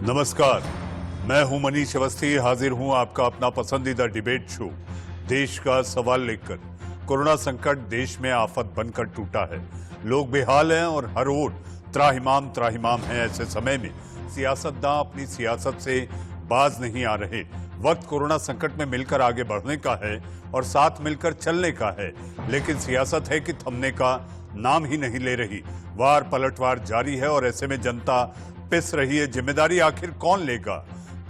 नमस्कार, मैं हूं मनीष अवस्थी। हाजिर हूं आपका अपना पसंदीदा डिबेट शो देश का सवाल लेकर। कोरोना संकट देश में आफत बनकर टूटा है। लोग बेहाल हैं और हर ओर त्राहिमाम है। ऐसे समय में सियासतदान अपनी सियासत से बाज नहीं आ रहे। वक्त कोरोना संकट में मिलकर आगे बढ़ने का है और साथ मिलकर चलने का है, लेकिन सियासत है कि थमने का नाम ही नहीं ले रही। वार पलटवार जारी है और ऐसे में जनता पिस रही है। जिम्मेदारी आखिर कौन लेगा?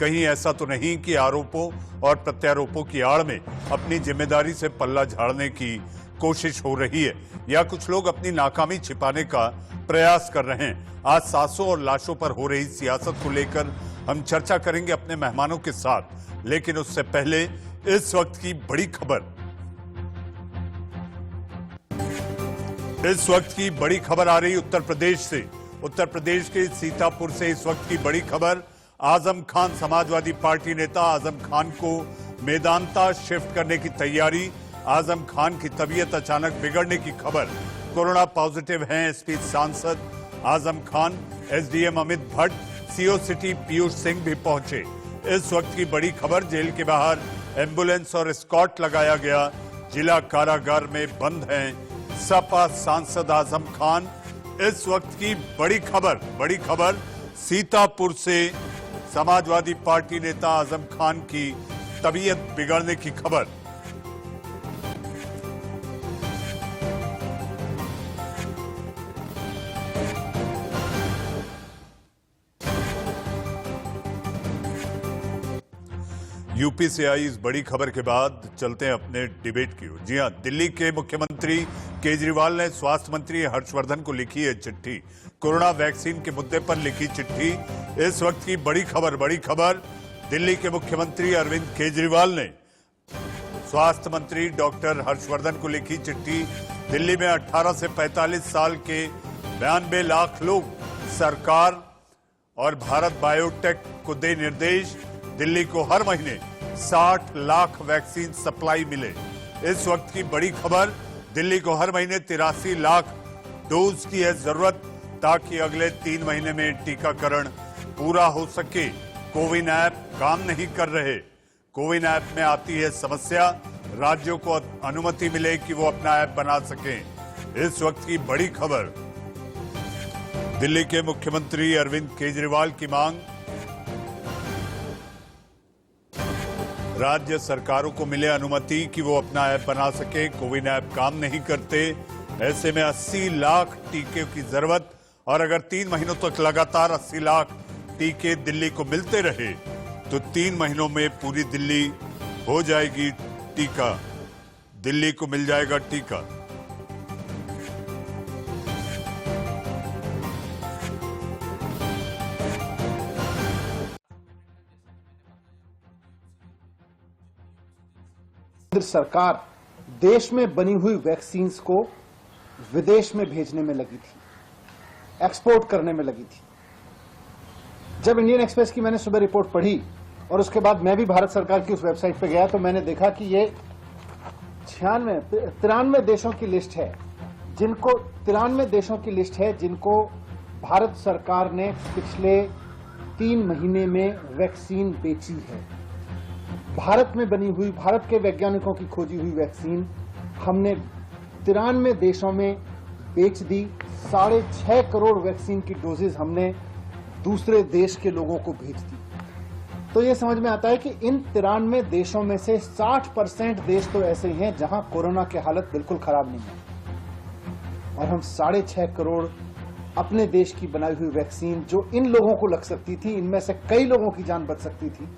कहीं ऐसा तो नहीं कि आरोपों और प्रत्यारोपों की आड़ में अपनी जिम्मेदारी से पल्ला झाड़ने की कोशिश हो रही है, या कुछ लोग अपनी नाकामी छिपाने का प्रयास कर रहे हैं? आज सांसों और लाशों पर हो रही सियासत को लेकर हम चर्चा करेंगे अपने मेहमानों के साथ, लेकिन उससे पहले इस वक्त की बड़ी खबर। इस वक्त की बड़ी खबर आ रही उत्तर प्रदेश से। उत्तर प्रदेश के सीतापुर से इस वक्त की बड़ी खबर। आजम खान, समाजवादी पार्टी नेता आजम खान को मेदांता शिफ्ट करने की तैयारी। आजम खान की तबीयत अचानक बिगड़ने की खबर। कोरोना पॉजिटिव हैं एसपी सांसद Azam Khan. SDM Amit Bhatt, CO city Piyush Singh भी पहुंचे। इस वक्त की बड़ी खबर, जेल के बाहर एम्बुलेंस और एस्कॉर्ट लगाया गया। जिला कारागार में बंद हैं सपा सांसद आजम खान। इस वक्त की बड़ी खबर सीतापुर से समाजवादी पार्टी नेता आजम खान की तबीयत बिगड़ने की खबर। यूपी से आई इस बड़ी खबर के बाद चलते हैं अपने डिबेट की ओर। जी हां, दिल्ली के मुख्यमंत्री केजरीवाल ने स्वास्थ्य मंत्री हर्षवर्धन को लिखी है चिट्ठी। कोरोना वैक्सीन के मुद्दे पर लिखी चिट्ठी। इस वक्त की बड़ी खबर दिल्ली के मुख्यमंत्री अरविंद केजरीवाल ने स्वास्थ्य मंत्री डॉक्टर हर्षवर्धन को लिखी चिट्ठी। दिल्ली में 18 से 45 साल के 92 लाख लोग, सरकार और भारत बायोटेक को दे निर्देश। दिल्ली को हर महीने 60 लाख वैक्सीन सप्लाई मिले। इस वक्त की बड़ी खबर, दिल्ली को हर महीने 83 लाख डोज की है जरूरत, ताकि अगले 3 महीने में टीकाकरण पूरा हो सके। कोविन ऐप काम नहीं कर रहे। कोविन ऐप में आती है समस्या। राज्यों को अनुमति मिले कि वो अपना ऐप बना सकें। इस वक्त की बड़ी खबर, दिल्ली के मुख्यमंत्री अरविंद केजरीवाल की मांग, राज्य सरकारों को मिले अनुमति कि वो अपना ऐप बना सके। कोविन ऐप काम नहीं करते। ऐसे में 80 लाख टीके की जरूरत, और अगर 3 महीनों तक लगातार 80 लाख टीके दिल्ली को मिलते रहे तो 3 महीनों में पूरी दिल्ली हो जाएगी टीका। दिल्ली को मिल जाएगा टीका। सरकार देश में बनी हुई वैक्सीन्स को विदेश में भेजने में लगी थी, एक्सपोर्ट करने में लगी थी। जब इंडियन एक्सप्रेस की मैंने सुबह रिपोर्ट पढ़ी और उसके बाद मैं भी भारत सरकार की उस वेबसाइट पर गया, तो मैंने देखा कि ये 93 देशों की लिस्ट है, जिनको भारत सरकार ने पिछले 3 महीने में वैक्सीन बेची है। भारत में बनी हुई, भारत के वैज्ञानिकों की खोजी हुई वैक्सीन हमने 93 देशों में बेच दी। 6.5 करोड़ वैक्सीन की डोजेज हमने दूसरे देश के लोगों को भेज दी। तो यह समझ में आता है कि इन 93 देशों में से 60% देश तो ऐसे हैं जहां कोरोना की हालत बिल्कुल खराब नहीं है, और हम 6.5 करोड़ अपने देश की बनाई हुई वैक्सीन, जो इन लोगों को लग सकती थी, इनमें से कई लोगों की जान बच सकती थी,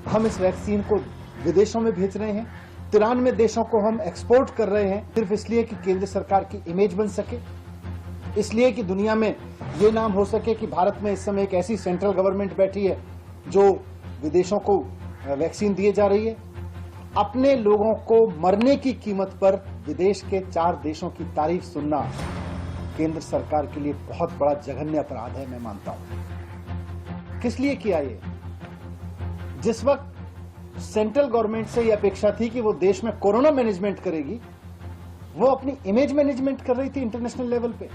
हम इस वैक्सीन को विदेशों में भेज रहे हैं। 93 देशों को हम एक्सपोर्ट कर रहे हैं, सिर्फ इसलिए कि केंद्र सरकार की इमेज बन सके, इसलिए कि दुनिया में ये नाम हो सके कि भारत में इस समय एक ऐसी सेंट्रल गवर्नमेंट बैठी है जो विदेशों को वैक्सीन दिए जा रही है। अपने लोगों को मरने की कीमत पर विदेश के 4 देशों की तारीफ सुनना केंद्र सरकार के लिए बहुत बड़ा जघन्य अपराध है, मैं मानता हूं। किस लिए किया ये? जिस वक्त सेंट्रल गवर्नमेंट से यह अपेक्षा थी कि वो देश में कोरोना मैनेजमेंट करेगी, वो अपनी इमेज मैनेजमेंट कर रही थी इंटरनेशनल लेवल पे।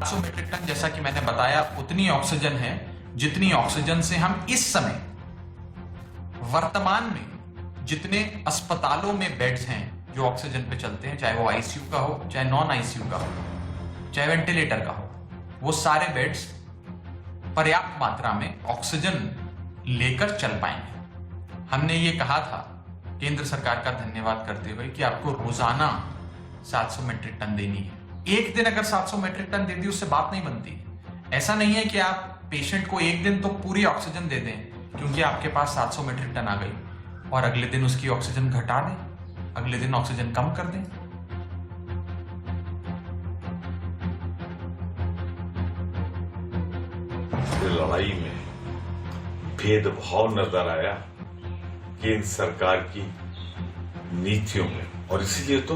700 मीट्रिक टन जैसा कि मैंने बताया उतनी ऑक्सीजन है जितनी ऑक्सीजन से हम इस समय वर्तमान में जितने अस्पतालों में बेड्स हैं जो ऑक्सीजन पे चलते हैं, चाहे वो आईसीयू का हो, चाहे नॉन आईसीयू का हो, चाहे वेंटिलेटर का हो, वो सारे बेड्स पर्याप्त मात्रा में ऑक्सीजन लेकर चल पाएंगे। हमने ये कहा था केंद्र सरकार का धन्यवाद करते हुए कि आपको रोजाना 700 मीट्रिक टन देनी है। एक दिन अगर 700 मीट्रिक टन दे दी उससे बात नहीं बनती। ऐसा नहीं है कि आप पेशेंट को एक दिन तो पूरी ऑक्सीजन दे दें क्योंकि आपके पास 700 मीट्रिक टन आ गई और अगले दिन उसकी ऑक्सीजन घटा दें, अगले दिन ऑक्सीजन कम कर दें। लड़ाई में भेदभाव नजर आया केंद्र सरकार की नीतियों में, और इसीलिए तो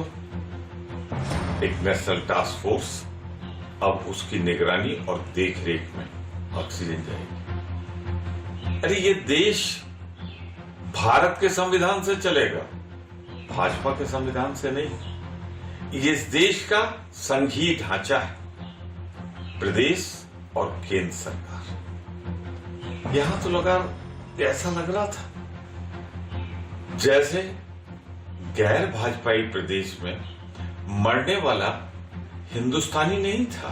एक नेशनल टास्क फोर्स अब उसकी निगरानी और देखरेख में ऑक्सीजन जाएगी। अरे ये देश भारत के संविधान से चलेगा, भाजपा के संविधान से नहीं। ये इस देश का संघीय ढांचा है, प्रदेश और केंद्र सरकार। यहां तो लगा ऐसा लग रहा था जैसे गैर भाजपाई प्रदेश में मरने वाला हिंदुस्तानी नहीं था।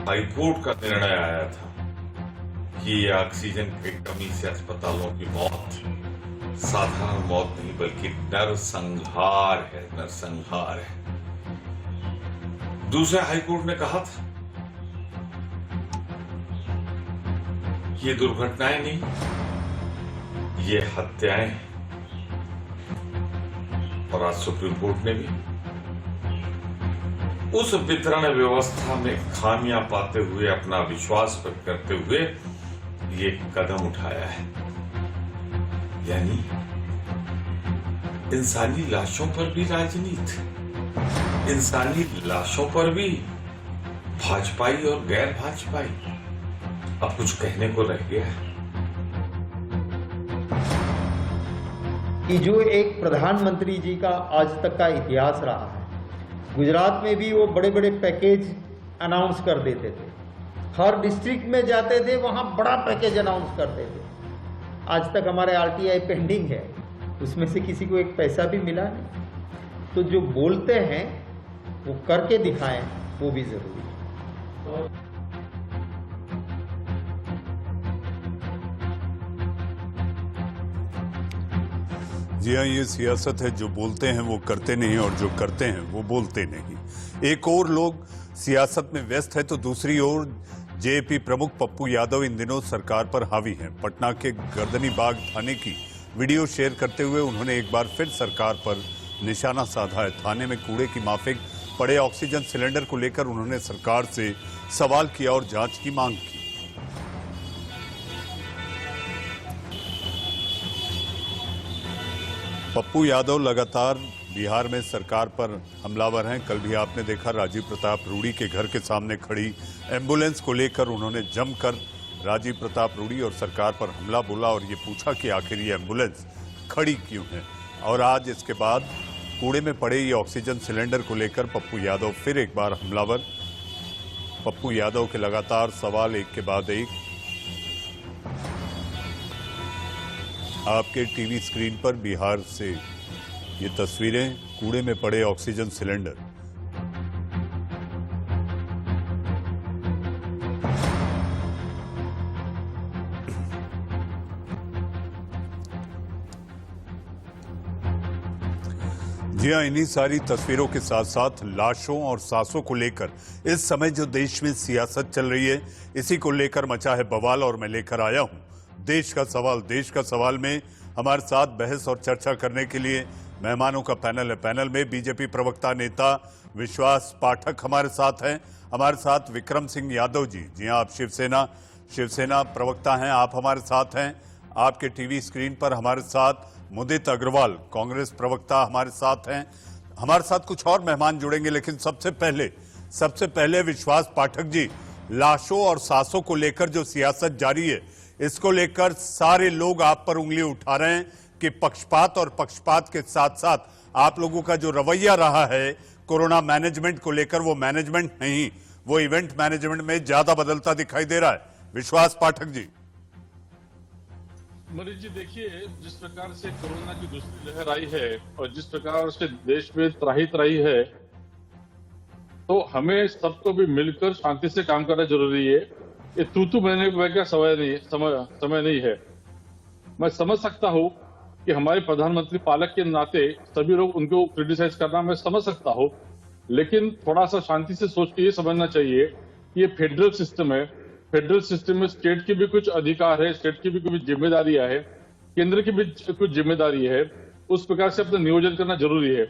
हाईकोर्ट का निर्णय आया था कि ऑक्सीजन की कमी से अस्पतालों की मौत साधारण मौत नहीं बल्कि नरसंहार है, नरसंहार है। दूसरे हाईकोर्ट ने कहा था ये दुर्घटनाएं नहीं, ये हत्याएं हैं। और आज सुप्रीम कोर्ट ने भी उस वितरण व्यवस्था में खामियां पाते हुए अपना विश्वास व्यक्त करते हुए ये कदम उठाया है। यानी इंसानी लाशों पर भी राजनीति, इंसानी लाशों पर भी भाजपाई और गैर भाजपाई। अब कुछ कहने को रह गया है कि जो एक प्रधानमंत्री जी का आज तक का इतिहास रहा है, गुजरात में भी वो बड़े बड़े पैकेज अनाउंस कर देते थे, हर डिस्ट्रिक्ट में जाते थे, वहाँ बड़ा पैकेज अनाउंस करते थे। आज तक हमारे आरटीआई पेंडिंग है, उसमें से किसी को एक पैसा भी मिला नहीं। तो जो बोलते हैं वो करके दिखाएं, वो भी जरूरी है। जी हाँ, ये सियासत है, जो बोलते हैं वो करते नहीं और जो करते हैं वो बोलते नहीं। एक और लोग सियासत में व्यस्त है तो दूसरी ओर जेपी प्रमुख पप्पू यादव इन दिनों सरकार पर हावी हैं। पटना के गर्दनी बाग थाने की वीडियो शेयर करते हुए उन्होंने एक बार फिर सरकार पर निशाना साधा है। थाने में कूड़े की माफिक पड़े ऑक्सीजन सिलेंडर को लेकर उन्होंने सरकार से सवाल किया और जांच की मांग की। पप्पू यादव लगातार बिहार में सरकार पर हमलावर हैं। कल भी आपने देखा राजीव प्रताप रूडी के घर के सामने खड़ी एम्बुलेंस को लेकर उन्होंने जमकर राजीव प्रताप रूडी और सरकार पर हमला बोला और ये पूछा कि आखिर ये एम्बुलेंस खड़ी क्यों है। और आज इसके बाद कूड़े में पड़े ये ऑक्सीजन सिलेंडर को लेकर पप्पू यादव फिर एक बार हमलावर। पप्पू यादव के लगातार सवाल एक के बाद एक। आपके टीवी स्क्रीन पर बिहार से ये तस्वीरें, कूड़े में पड़े ऑक्सीजन सिलेंडर। जी हाँ, इन्हीं सारी तस्वीरों के साथ साथ लाशों और सांसों को लेकर इस समय जो देश में सियासत चल रही है, इसी को लेकर मचा है बवाल और मैं लेकर आया हूं देश का सवाल। देश का सवाल में हमारे साथ बहस और चर्चा करने के लिए मेहमानों का पैनल है। पैनल में बीजेपी प्रवक्ता नेता विश्वास पाठक हमारे साथ हैं। हमारे साथ विक्रम सिंह यादव जी। जी हाँ, आप शिवसेना प्रवक्ता हैं, आप हमारे साथ हैं। आपके टीवी स्क्रीन पर हमारे साथ मुदित अग्रवाल कांग्रेस प्रवक्ता हमारे साथ हैं। हमारे साथ कुछ और मेहमान जुड़ेंगे, लेकिन सबसे पहले विश्वास पाठक जी, लाशों और सांसों को लेकर जो सियासत जारी है, इसको लेकर सारे लोग आप पर उंगली उठा रहे हैं कि पक्षपात, और पक्षपात के साथ साथ आप लोगों का जो रवैया रहा है कोरोना मैनेजमेंट को लेकर वो मैनेजमेंट नहीं, वो इवेंट मैनेजमेंट में ज्यादा बदलता दिखाई दे रहा है। विश्वास पाठक जी। मनीष जी, देखिए, जिस प्रकार से कोरोना की दूसरी लहर आई है और जिस प्रकार से देश में त्राही त्राही है, तो हमें सबको भी मिलकर शांति से काम करना जरूरी है। ये तू मैंने का समय नहीं है। मैं समझ सकता हूँ कि हमारे प्रधानमंत्री पालक के नाते सभी लोग उनको क्रिटिसाइज करना मैं समझ सकता हूँ, लेकिन थोड़ा सा शांति से सोच के ये समझना चाहिए कि ये फेडरल सिस्टम है। फेडरल सिस्टम में स्टेट की भी कुछ अधिकार है, स्टेट की भी कुछ जिम्मेदारियां है, केंद्र की भी कुछ जिम्मेदारी है। उस प्रकार से अपना नियोजन करना जरूरी है।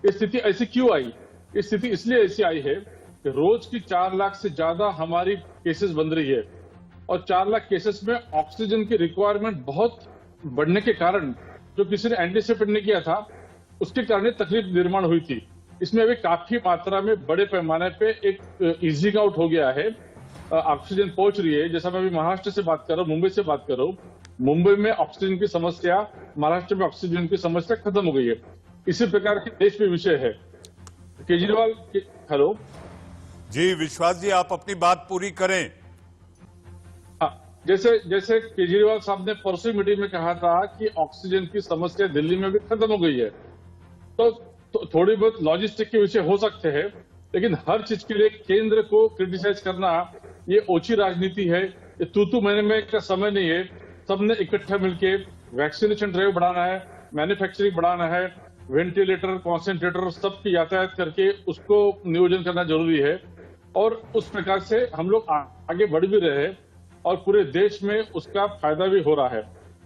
ये स्थिति ऐसी क्यों आई? ये स्थिति इसलिए ऐसी आई है कि रोज की 4 लाख से ज्यादा हमारी केसेस बन रही है और 4 लाख केसेस में ऑक्सीजन की रिक्वायरमेंट बहुत बढ़ने के कारण, जो किसी ने एंटिसिपेट नहीं किया था, उसके कारण तकलीफ निर्माण हुई थी। इसमें अभी काफी मात्रा में बड़े पैमाने पे एक ईजिंग आउट हो गया है, ऑक्सीजन पहुंच रही है। जैसा मैं अभी महाराष्ट्र से बात कर रहा हूँ, मुंबई से बात कर रहा हूँ, मुंबई में ऑक्सीजन की समस्या, महाराष्ट्र में ऑक्सीजन की समस्या खत्म हो गई है। इसी प्रकार के देश में विषय है। केजरीवाल हेलो जी विश्वास जी, आप अपनी बात पूरी करें। जैसे केजरीवाल साहब ने परसों मीटिंग में कहा था कि ऑक्सीजन की समस्या दिल्ली में भी खत्म हो गई है, तो थोड़ी बहुत लॉजिस्टिक के विषय हो सकते हैं, लेकिन हर चीज के लिए केंद्र को क्रिटिसाइज करना ये ओछी राजनीति है। ये तू मैंने का समय नहीं है। सबने इकट्ठा मिलके वैक्सीनेशन ड्राइव बढ़ाना है, मैन्युफैक्चरिंग बढ़ाना है, वेंटिलेटर, कॉन्सेंट्रेटर सबकी यातायात करके उसको नियोजन करना जरूरी है। और उस प्रकार से हम लोग आगे बढ़ भी रहे हैं और पूरे देश में उसका फायदा भी हो रहा है।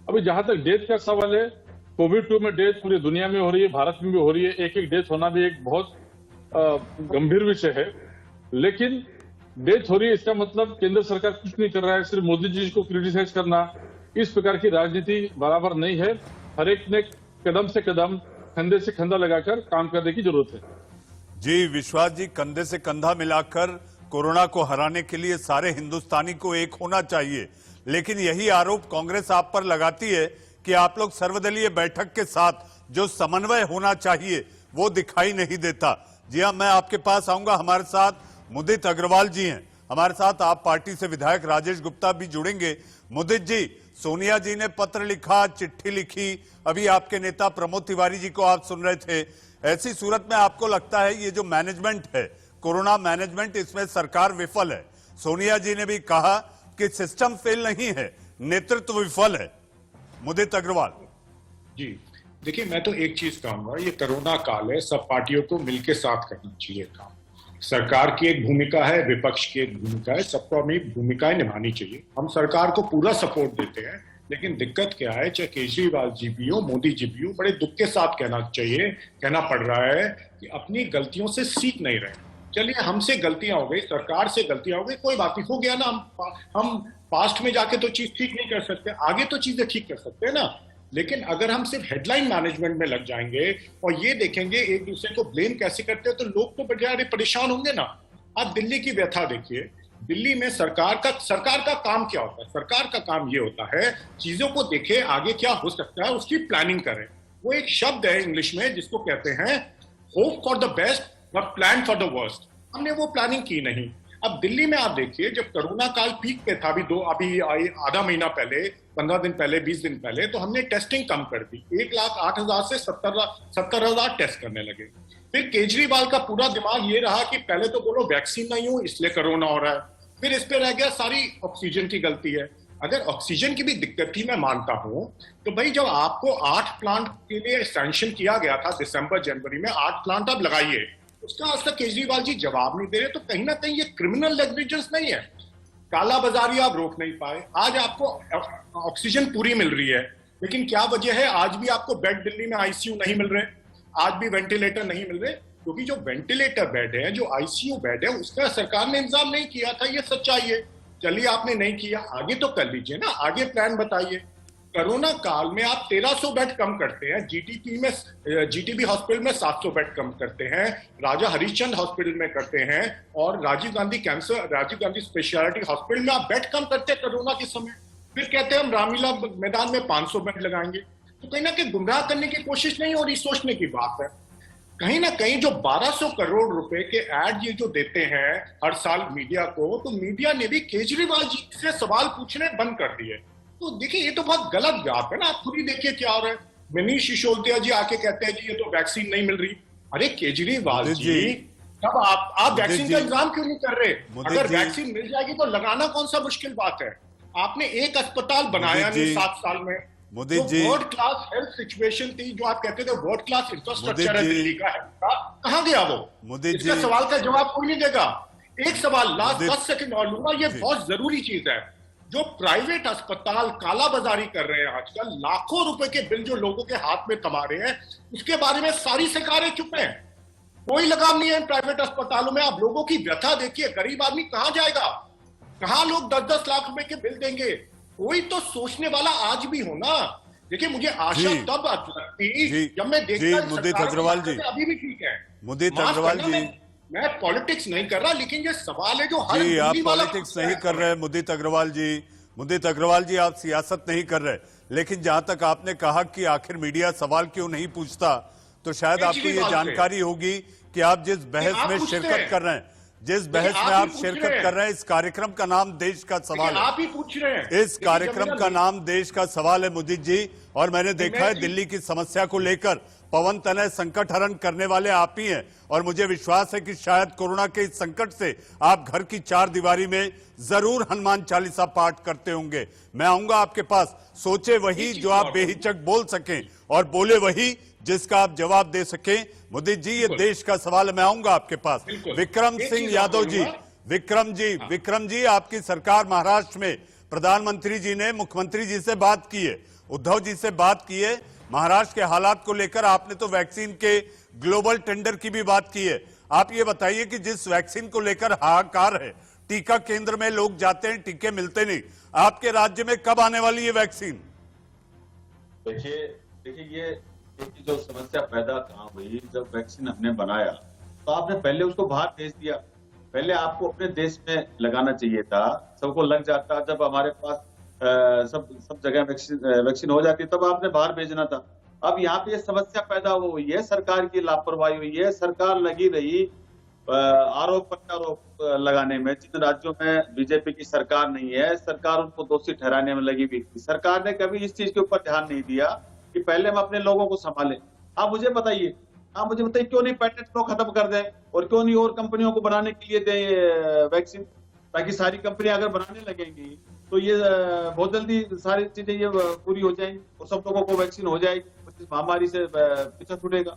अभी जहां तक डेथ का सवाल है, कोविड-2 में डेथ पूरी दुनिया में हो रही है, भारत में भी हो रही है। एक डेथ होना भी एक बहुत गंभीर विषय है, लेकिन डेथ हो रही है इसका मतलब केंद्र सरकार कुछ नहीं कर रहा है, सिर्फ मोदी जी को क्रिटिसाइज करना, इस प्रकार की राजनीति बराबर नहीं है। हर एक ने कदम से कदम, कंधे से कंधा लगाकर काम करने की जरूरत है। जी विश्वास जी, कंधे से कंधा मिलाकर कोरोना को हराने के लिए सारे हिंदुस्तानी को एक होना चाहिए, लेकिन यही आरोप कांग्रेस आप पर लगाती है कि आप लोग सर्वदलीय बैठक के साथ जो समन्वय होना चाहिए वो दिखाई नहीं देता। जी हां, मैं आपके पास आऊंगा। हमारे साथ मुदित अग्रवाल जी हैं, हमारे साथ आप पार्टी से विधायक राजेश गुप्ता भी जुड़ेंगे। मुदित जी, सोनिया जी ने पत्र लिखा, चिट्ठी लिखी, अभी आपके नेता प्रमोद तिवारी जी को आप सुन रहे थे। ऐसी सूरत में आपको लगता है ये जो मैनेजमेंट है, कोरोना मैनेजमेंट, इसमें सरकार विफल है? सोनिया जी ने भी कहा कि सिस्टम फेल नहीं है, नेतृत्व विफल है। मुदित अग्रवाल जी, देखिए, मैं तो एक चीज कहूंगा, ये कोरोना काल है, सब पार्टियों को मिलकर साथ करना चाहिए काम। सरकार की एक भूमिका है, विपक्ष की एक भूमिका है, सबको अपनी भूमिकाएं निभानी चाहिए। हम सरकार को पूरा सपोर्ट देते हैं, लेकिन दिक्कत क्या है, चाहे केजरीवाल जी भी हो, मोदी जी भी हो, बड़े दुख के साथ कहना पड़ रहा है कि अपनी गलतियों से सीख नहीं रहे। चलिए, हमसे गलतियां हो गई, सरकार से गलतियां हो गई, कोई बात नहीं, हो गया ना। हम पास्ट में जाके तो चीज ठीक नहीं कर सकते, आगे तो चीजें ठीक कर सकते हैं ना। लेकिन अगर हम सिर्फ हेडलाइन मैनेजमेंट में लग जाएंगे और ये देखेंगे एक दूसरे को ब्लेम कैसे करते हैं, तो लोग तो बड़े परेशान होंगे ना। आप दिल्ली की व्यथा देखिए, दिल्ली में सरकार का काम क्या होता है? सरकार का काम ये होता है, चीजों को देखे, आगे क्या हो सकता है उसकी प्लानिंग करें। वो एक शब्द है इंग्लिश में जिसको कहते हैं hope for the best but plan for the worst. हमने वो प्लानिंग की नहीं। अब दिल्ली में आप देखिए, जब कोरोना काल पीक पे था, अभी आधा महीना पहले, 15 दिन पहले, 20 दिन पहले, तो हमने टेस्टिंग कम कर दी। 1,08,000 से 70,000 टेस्ट करने लगे। फिर केजरीवाल का पूरा दिमाग ये रहा कि पहले तो बोलो वैक्सीन नहीं हो इसलिए कोरोना हो रहा है, फिर इस पे रह गया सारी ऑक्सीजन की गलती है। अगर ऑक्सीजन की भी दिक्कत थी, मैं मानता हूं, तो भाई जब आपको 8 प्लांट के लिए सैंक्शन किया गया था दिसंबर जनवरी में, 8 प्लांट आप लगाइए, उसका आज तक केजरीवाल जी जवाब नहीं दे रहे। तो कहीं ना कहीं ये क्रिमिनल नेग्लिजेंस नहीं है, कालाबाजारी आप रोक नहीं पाए। आज आपको ऑक्सीजन पूरी मिल रही है, लेकिन क्या वजह है? आज भी आपको बेड दिल्ली में आईसीयू नहीं मिल रहे, आज भी वेंटिलेटर नहीं मिल रहे, क्योंकि जो वेंटिलेटर बेड है, जो आईसीयू बेड है, उसका सरकार ने इंतजाम नहीं किया था। ये सच्चाई है। चलिए, आपने नहीं किया, आगे तो कर लीजिए ना, आगे प्लान बताइए। कोरोना काल में आप 1300 बेड कम करते हैं, जीटीबी हॉस्पिटल में 700 बेड कम करते हैं, राजा हरिश्चंद्र हॉस्पिटल में करते हैं, और राजीव गांधी स्पेशलिटी हॉस्पिटल में आप बेड कम करते हैं कोरोना के समय। फिर कहते हैं हम रामलीला मैदान में 500 बेड लगाएंगे। तो कहीं ना कहीं गुमराह करने की कोशिश नहीं हो रही, सोचने की बात है। कहीं ना कहीं जो 1200 करोड़ रुपए के एड ये जो देते हैं हर साल मीडिया को, तो मीडिया ने भी केजरीवाल जी से सवाल पूछने बंद कर दिए। तो देखिए ये तो बहुत गलत बात है ना। आप खुद ही देखिए क्या हो रहा है। मनीष सिसोदिया जी आके कहते हैं जी ये तो वैक्सीन नहीं मिल रही। अरे केजरीवाल जी, तब आप वैक्सीन का इंतजाम क्यों नहीं कर रहे? अगर वैक्सीन मिल जाएगी तो लगाना कौन सा मुश्किल बात है? आपने एक अस्पताल बनाया नहीं 7 साल में। Modi ji, world class health situation थी, जो आप कहते थे वर्ल्ड क्लास इंफ्रास्ट्रक्चर है दिल्ली का, कहां गया वो? इसका सवाल का जवाब कोई नहीं देगा। एक सवाल लास्ट 10 सेकंड और लूंगा, ये बहुत जरूरी चीज है। जो प्राइवेट अस्पताल कालाबाजारी कर रहे हैं आजकल, लाखों रुपए के बिल जो लोगों के हाथ में कमा रहे हैं, उसके बारे में सारी सरकारें चुप हैं। कोई लगाम नहीं है इन प्राइवेट अस्पतालों में। आप लोगों की व्यथा देखिए, गरीब आदमी कहां जाएगा? कहां लोग 10-10 लाख रुपए के बिल देंगे? कोई तो सोचने वाला आज भी हो ना। देखिए मुझे आशा तब लगती जब मैं देखता मुदित अग्रवाल जी, अभी भी ठीक है। मुदित अग्रवाल जी, मैं पॉलिटिक्स नहीं कर रहा, लेकिन ये सवाल है जो हर जी आप वाला पॉलिटिक्स नहीं कर रहे मुदित अग्रवाल जी। मुदित अग्रवाल जी, आप सियासत नहीं कर रहे, लेकिन जहां तक आपने कहा कि आखिर मीडिया सवाल क्यों नहीं पूछता, तो शायद आपको ये जानकारी होगी कि आप जिस बहस में शिरकत कर रहे हैं, जिस बहस में आप शिरकत कर रहे हैं, इस कार्यक्रम का नाम देश का सवाल है। आप ही पूछ रहे हैं। इस कार्यक्रम का नाम देश का सवाल है मुदित जी। और मैंने देखा है दिल्ली की समस्या को लेकर पवन तनय संकट हरण करने वाले आप ही हैं। और मुझे विश्वास है कि शायद कोरोना के इस संकट से आप घर की 4 दीवारी में जरूर हनुमान चालीसा पाठ करते होंगे। मैं आऊंगा आपके पास, सोचे वही जो आप बेहिचक बोल सकें और बोले वही जिसका आप जवाब दे सकें। मुदित जी, ये देश का सवाल है, मैं आऊंगा आपके पास। विक्रम सिंह यादव जी, विक्रम जी, आपकी सरकार महाराष्ट्र में प्रधानमंत्री जी ने मुख्यमंत्री जी से बात की है, उद्धव जी से बात की है महाराष्ट्र के हालात को लेकर। आपने तो वैक्सीन के ग्लोबल टेंडर की भी बात की है। आप ये बताइए कि जिस वैक्सीन को लेकर हाहाकार है, टीका केंद्र में लोग जाते हैं, टीके मिलते नहीं, आपके राज्य में कब आने वाली है वैक्सीन? देखिए ये जो समस्या पैदा कहाँ हुई, जब वैक्सीन हमने बनाया तो आपने पहले उसको बाहर भेज दिया। पहले आपको अपने देश में लगाना चाहिए था, सबको लग जाता। जब हमारे पास सब जगह वैक्सीन हो जाती तब आपने बाहर भेजना था। अब यहाँ पे ये समस्या पैदा हुई है, सरकार की लापरवाही हुई है। सरकार लगी रही आरोप प्रत्यारोप लगाने में। जिन राज्यों में बीजेपी की सरकार नहीं है, सरकार उनको दोषी ठहराने में लगी हुई थी। सरकार ने कभी इस चीज के ऊपर ध्यान नहीं दिया कि पहले हम अपने लोगों को संभालें। आप मुझे बताइए क्यों नहीं पेटेंट को खत्म कर दें और क्यों नहीं और कंपनियों को बनाने के लिए दें वैक्सीन, ताकि सारी कंपनियां अगर बनाने लगेंगी तो ये बहुत जल्दी सारी चीजें ये पूरी हो जाएंगी और सब लोगों को वैक्सीन हो जाएगी, इस महामारी से पीछा छूटेगा।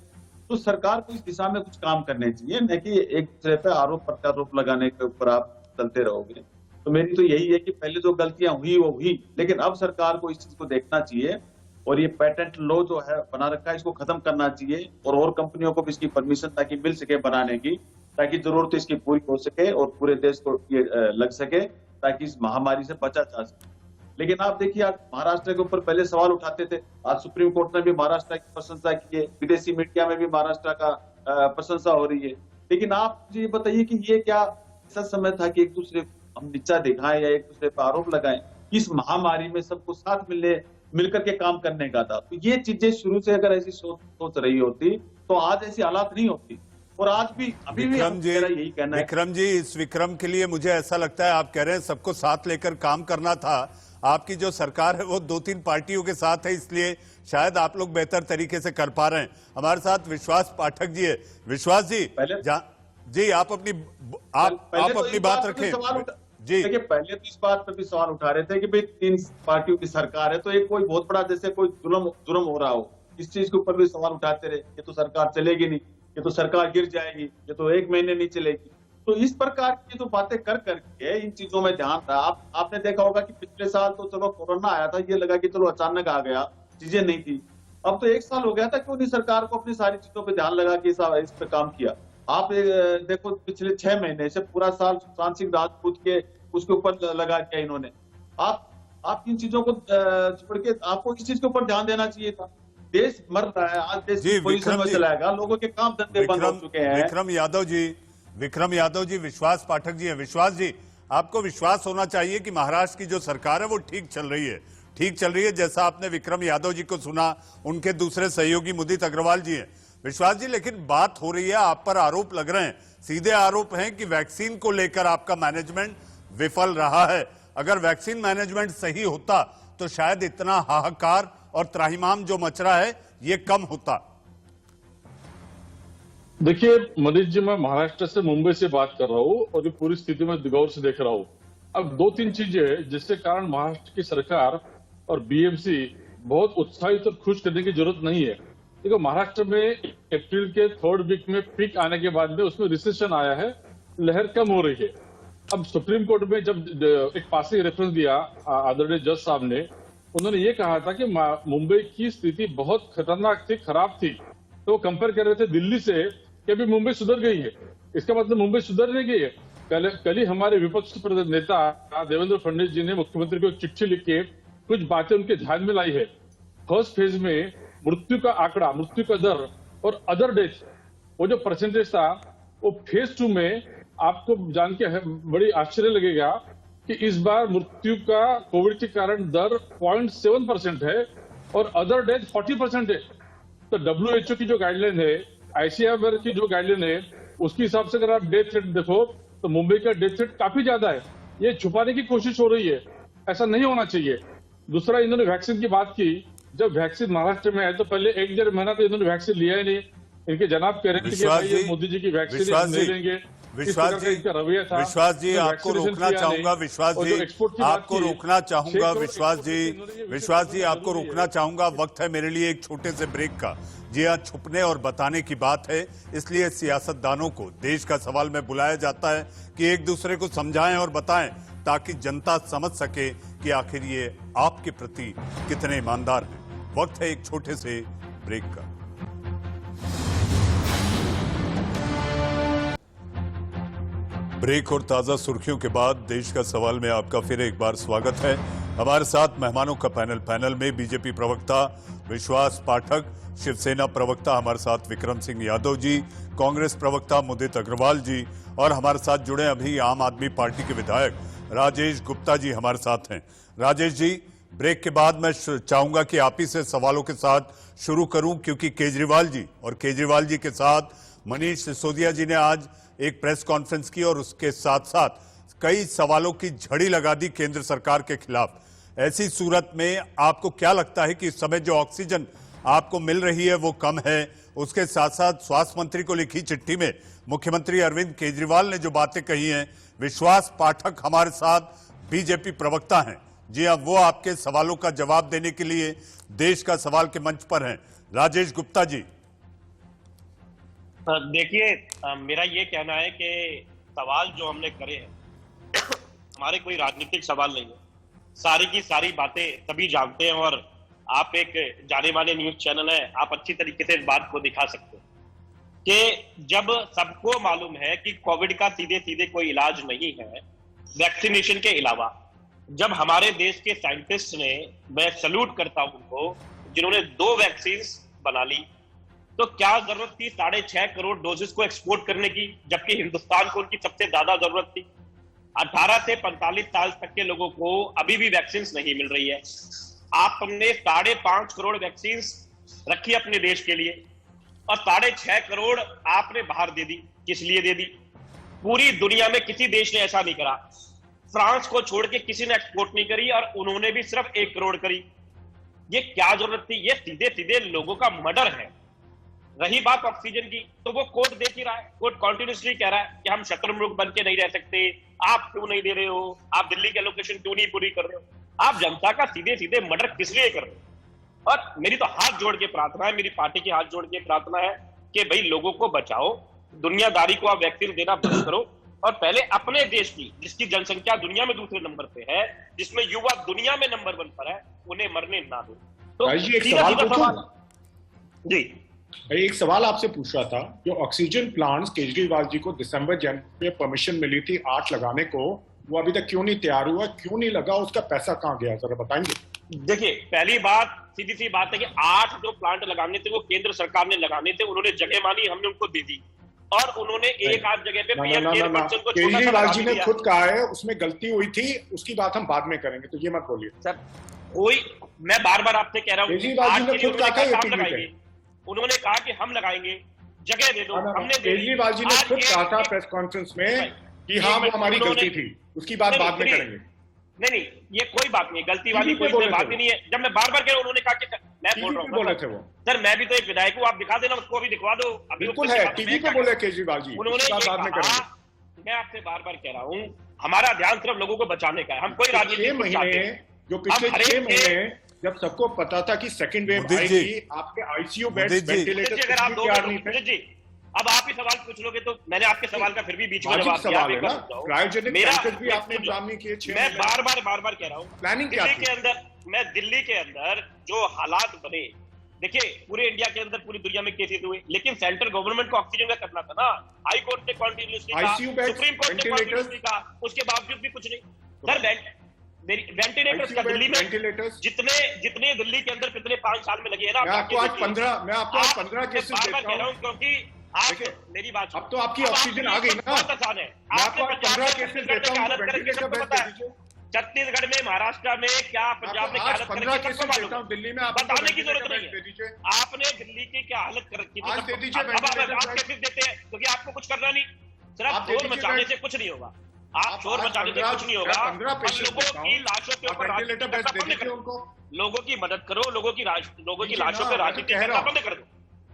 तो सरकार को इस दिशा में कुछ काम करने चाहिए, न कि एक दूसरे पे आरोप प्रत्यारोप लगाने के ऊपर आप चलते रहोगे। तो मेरी तो यही है कि पहले जो गलतियां हुई वो हुई, लेकिन अब सरकार को इस चीज को देखना चाहिए और ये पेटेंट लॉ जो है बना रखा है इसको खत्म करना चाहिए और कंपनियों को भी इसकी परमिशन ताकि मिल सके बनाने की, ताकि जरूरत इसकी पूरी हो सके और पूरे देश को ये लग सके, ताकि इस महामारी से बचा जा सके। लेकिन आप देखिए, आज महाराष्ट्र के ऊपर पहले सवाल उठाते थे, आज सुप्रीम कोर्ट ने भी महाराष्ट्र की प्रशंसा की है, विदेशी मीडिया में भी महाराष्ट्र का प्रशंसा हो रही है। लेकिन आप मुझे ये बताइए कि ये क्या ऐसा समय था कि एक दूसरे हम नीचा दिखाएं या एक दूसरे पर आरोप लगाएं? इस महामारी में सबको साथ मिलकर के काम करने का था। तो ये चीजें शुरू से अगर ऐसी सोच रही होती तो आज ऐसी हालात नहीं होती। और आज भी अभी भी यही कहना है। विक्रम जी, इस विक्रम के लिए मुझे ऐसा लगता है आप कह रहे हैं सबको साथ लेकर काम करना था। आपकी जो सरकार है वो 2-3 पार्टियों के साथ है, इसलिए शायद आप लोग बेहतर तरीके से कर पा रहे हैं। हमारे साथ विश्वास पाठक जी है। विश्वास जी, जी आप अपनी बात रखें। जी देखिए, पहले तो इस बात पर भी सवाल उठा रहे थे कि भाई 3 पार्टियों की सरकार है तो एक कोई बहुत बड़ा जैसे कोई जुर्म हो रहा हो, इस चीज के ऊपर भी सवाल उठाते रहे। ये तो सरकार चलेगी नहीं, ये तो सरकार गिर जाएगी, ये तो 1 महीने नहीं चलेगी। तो इस प्रकार की जो बातें कर करके इन चीजों में ध्यान रहा। आपने देखा होगा कि पिछले साल तो चलो कोरोना आया था, ये लगा कि चलो अचानक आ गया, चीजें नहीं थी। अब तो 1 साल हो गया था, क्यों नहीं सरकार को अपनी सारी चीजों पे ध्यान लगा के इस पे काम किया। आप देखो पिछले 6 महीने से पूरा साल सुशांत सिंह राजपूत के उसके ऊपर लगा दिया इन्होंने। आप इन चीजों को छोड़ के आपको इस चीज के ऊपर ध्यान देना चाहिए था। देश मर रहा है, आज देश पोजीशन में चलाएगा, लोगों के काम धंधे बंद हो चुके हैं। विक्रम यादव जी, विश्वास पाठक जी है। विश्वास जी, आपको विश्वास होना चाहिए कि महाराष्ट्र की जो सरकार है वो ठीक चल रही है। जैसा आपने विक्रम यादव जी को सुना, उनके दूसरे सहयोगी मुदित अग्रवाल जी हैं। विश्वास जी, लेकिन बात हो रही है, आप पर आरोप लग रहे हैं, सीधे आरोप हैं कि वैक्सीन को लेकर आपका मैनेजमेंट विफल रहा है। अगर वैक्सीन मैनेजमेंट सही होता तो शायद इतना हाहाकार और त्राहिमाम जो मच रहा है ये कम होता। देखिए मनीष जी, मैं महाराष्ट्र से, मुंबई से बात कर रहा हूँ और ये पूरी स्थिति में गौर से देख रहा हूँ। अब 2-3 चीजें जिसके कारण महाराष्ट्र की सरकार और बीएमसी बहुत उत्साहित और खुश करने की जरूरत नहीं है। देखो, महाराष्ट्र में अप्रैल के 3rd वीक में पीक आने के बाद में उसमें रिसेशन आया है, लहर कम हो रही है। अब सुप्रीम कोर्ट में जब एक पासिंग रेफरेंस दिया आदरणीय जज साहब ने, उन्होंने ये कहा था कि मुंबई की स्थिति बहुत खतरनाक थी, खराब थी, तो कंपेयर कर रहे थे दिल्ली से कि अभी मुंबई सुधर गई है। इसका मतलब मुंबई सुधर नहीं गई है। कल ही हमारे विपक्ष के नेता देवेंद्र फडणवीस जी ने मुख्यमंत्री को एक चिट्ठी लिख के कुछ बातें उनके ध्यान में लाई है। फर्स्ट फेज में मृत्यु का आंकड़ा, मृत्यु का दर और अदर डेथ, वो जो परसेंटेज था, वो फेज 2 में आपको जान के बड़ी आश्चर्य लगेगा कि इस बार मृत्यु का कोविड के कारण दर 0.7% है और अदर डेथ 40% है। तो WHO की जो गाइडलाइन है, ICMR की जो गाइडलाइन है, उसके हिसाब से अगर आप डेथ रेट देखो तो मुंबई का डेथ रेट काफी ज्यादा है। ये छुपाने की कोशिश हो रही है, ऐसा नहीं होना चाहिए। दूसरा, इन्होंने वैक्सीन की बात की। जब वैक्सीन महाराष्ट्र में है तो पहले 1-1.5 महीना तो इन्होंने वैक्सीन लिया ही नहीं। इनके जनाब कह रहे थे कि भाई ये मोदी जी की वैक्सीन नहीं लेंगे। विश्वास जी, विश्वास जी, आपको रोकना चाहूंगा। विश्वास जी, आपको रोकना चाहूंगा। विश्वास जी, आपको रोकना चाहूंगा। वक्त है मेरे लिए एक छोटे से ब्रेक का। जी हाँ, छुपने और बताने की बात है, इसलिए सियासतदानों को देश का सवाल में बुलाया जाता है कि एक दूसरे को समझाएं और बताएं, ताकि जनता समझ सके कि आखिर ये आपके प्रति कितने ईमानदार हैं। वक्त है एक छोटे से ब्रेक का। ब्रेक और ताजा सुर्खियों के बाद देश का सवाल में आपका फिर एक बार स्वागत है। हमारे साथ मेहमानों का पैनल में बीजेपी प्रवक्ता विश्वास पाठक, शिवसेना प्रवक्ता हमारे साथ विक्रम सिंह यादव जी, कांग्रेस प्रवक्ता मुदित अग्रवाल जी और हमारे साथ जुड़े अभी आम आदमी पार्टी के विधायक राजेश गुप्ता जी हमारे साथ हैं। राजेश जी, ब्रेक के बाद मैं चाहूंगा कि आप ही से सवालों के साथ शुरू करूं, क्योंकि केजरीवाल जी और केजरीवाल जी के साथ मनीष सिसोदिया जी ने आज एक प्रेस कॉन्फ्रेंस की और उसके साथ साथ कई सवालों की झड़ी लगा दी केंद्र सरकार के खिलाफ। ऐसी सूरत में आपको क्या लगता है कि इस समय जो ऑक्सीजन आपको मिल रही है वो कम है? उसके साथ साथ स्वास्थ्य मंत्री को लिखी चिट्ठी में मुख्यमंत्री अरविंद केजरीवाल ने जो बातें कही हैं, विश्वास पाठक हमारे साथ बीजेपी प्रवक्ता हैं, जी हाँ, वो आपके सवालों का जवाब देने के लिए देश का सवाल के मंच पर हैं। राजेश गुप्ता जी। देखिए, मेरा ये कहना है कि सवाल जो हमने करे हैं हमारे कोई राजनीतिक सवाल नहीं है। सारी की सारी बातें सभी जानते हैं और आप एक जाने माने न्यूज चैनल है, आप अच्छी तरीके से इस बात को दिखा सकते हैं कि जब सबको मालूम है कि कोविड का सीधे सीधे कोई इलाज नहीं है वैक्सीनेशन के अलावा, जब हमारे देश के साइंटिस्ट ने, मैं सैल्यूट करता हूं उनको, जिन्होंने 2 वैक्सीन बना ली, तो क्या जरूरत थी 6.5 करोड़ डोजेस को एक्सपोर्ट करने की, जबकि हिंदुस्तान को उनकी सबसे ज्यादा जरूरत थी। 18 से 45 साल तक के लोगों को अभी भी वैक्सीन नहीं मिल रही है। आपने 5.5 करोड़ वैक्सीन रखी अपने देश के लिए और 6.5 करोड़ आपने बाहर दे दी। किस लिए दे दी? पूरी दुनिया में किसी देश ने ऐसा नहीं करा। फ्रांस को छोड़ के किसी ने एक्सपोर्ट नहीं करी और उन्होंने भी सिर्फ 1 करोड़ करी। ये क्या जरूरत थी? ये सीधे सीधे लोगों का मर्डर है। रही बात ऑक्सीजन की, तो वो कोर्ट देख ही रहा है। कोर्ट कॉन्टिन्यूसली कह रहा है कि हम शत्रुमुख बन के नहीं रह सकते, आप क्यों नहीं दे रहे हो, आप दिल्ली के एलोकेशन क्यों नहीं पूरी कर रहे हो, आप जनता का सीधे सीधे मर्डर किस लिए कर रहे हो? और मेरी तो हाथ जोड़ के प्रार्थना है, मेरी पार्टी की हाथ जोड़ के प्रार्थना है कि भाई लोगों को बचाओ, दुनियादारी को आप वैक्सीन देना बंद करो और पहले अपने देश की, जिसकी जनसंख्या दुनिया में दूसरे नंबर पे है, जिसमें युवा दुनिया में नंबर 1 पर है, उन्हें मरने ना दो। तो जी भाई, एक सवाल आपसे पूछ रहा था, जो ऑक्सीजन प्लांट्स केजरीवाल जी को दिसंबर जनवरी में परमिशन मिली थी 8 लगाने को, वो अभी तक क्यों नहीं तैयार हुआ, क्यों नहीं लगा, उसका पैसा कहाँ गया, जरा बताएंगे? देखिए, पहली बात, सीधी सी बात है कि 8 जो प्लांट लगाने थे वो केंद्र सरकार ने लगाने थे, उन्होंने जगह मानी, हमने उनको दे दी और उन्होंने एक आध जगह पे केजरीवाल जी ने खुद कहा है उसमें गलती हुई थी, उसकी बात हम बाद में करेंगे, तो ये मत बोलिए सर। कोई, मैं बार बार आपसे कह रहा हूँ, केजरीवाल जी ने खुद कहा था उन्होंने कहा कि हम लगाएंगे, जगह दे दो, हमने दे दी। केजरीवाल जी ने आज खुद ये- कहा था प्रेस कॉन्फ्रेंस में कि हाँ वो हमारी गलती थी, उसकी बात बाद में करेंगे। नहीं, ये कोई बात नहीं, गलती वाली टीवी पे कोई बोले बात थे ही नहीं है। जब मैं बार बार कह रहा हूं, उन्होंने कहा कि मैं बोल रहा हूँ बोले थे वो। सर, मैं भी तो एक विधायक हूँ, आप दिखा देना, उसको अभी दिखवा दो। अभी बिल्कुल उसको है, दिखा दो। टीवी मैं पे क्या बोले करूं? केजरीवाल जी, उन्होंने उसकी बात ये बाद में कहा, करेंगे। मैं आपसे बार बार कह रहा हूँ, हमारा ध्यान सिर्फ लोगों को बचाने का है, हम कोई राजनीति 6 नहीं चाहते। महीने जो पिछले हम हर 6 एक महीने जब सबको पता था कि सेकंड वेव मोदी जी, आएगी, आपके ICU beds Modi ji, ventilator मुझे अगर आप दो तैयार नहीं थे। मिनट जी, अब आप ही सवाल पूछ लोगे तो मैंने आपके सवाल का फिर भी बीच में वाजिब जवाब दिया। सवाल आप है एक ना, बार रुक जाओ। क्रायोजेनिक मेरा- टैंकर्स भी आपने इंतजाम नहीं किए 6 मैं महीने। बार बार कह रहा हूँ, प्लानिंग क्या दिल्ली थी? के अंदर, मैं दिल्ली के अंदर जो हालात बने, देखिए पूरे इंडिया के अंदर, पूरी दुनिया में केसेस हुए, लेकिन सेंट्रल गवर्नमेंट को ऑक्सीजन का करना था ना। हाई कोर्ट ने कॉन्टिन्यूसली कहा, ICU बेड्स, सुप्रीम कोर्ट ने वेंटिलेटर्स। कॉन्टिन्यूसली कहा, उसके बावजूद भी कुछ नहीं। सर, वेंटिलेटर्स का दिल्ली में वेंटिलेटर्स जितने दिल्ली के अंदर पिछले 5 साल में लगे हैं ना, मैं आपको आज 15 केसेस बार बार देता कह रहा हूँ। हूँ, क्योंकि आप देखिए, मेरी बात अब तो आपकी अब ऑक्सीजन आ आपकी गई ना। बहुत आसान है। मैं आपने आपको आज 15 केसेस देता हूँ, वेंटिलेटर बेड दे दीजिए। छत्तीसगढ़ में, महाराष्ट्र में क्या, पंजाब में क्या आज हालत 15 करेगी, केसेस सबको मालूम देता है। हूँ, दिल्ली में आप बताने की जरूरत नहीं दे है। दीजिए। आपने दिल्ली की क्या हालत कर रखी थी, आज दे दीजिए अब आप वेंटिलेटर कैसे देते हैं, क्योंकि आपको कुछ करना नहीं, सिर्फ आप दे शोर दीजिए मचाने बेड। से कुछ नहीं होगा। आप आप शोर आज मचाने से 15 कुछ नहीं होगा। 15 और पेशेंट लोगों देता हूँ। की लाशों के आप ऊपर वेंटिलेटर राजनीति बेड करना दे बंद दीजिए करो। उनको। लोगों की मदद करो, लोगों की दीजिए लाशों ना, पे मैं तो राजनीति कह करना रहा हूँ। बंद कर दो।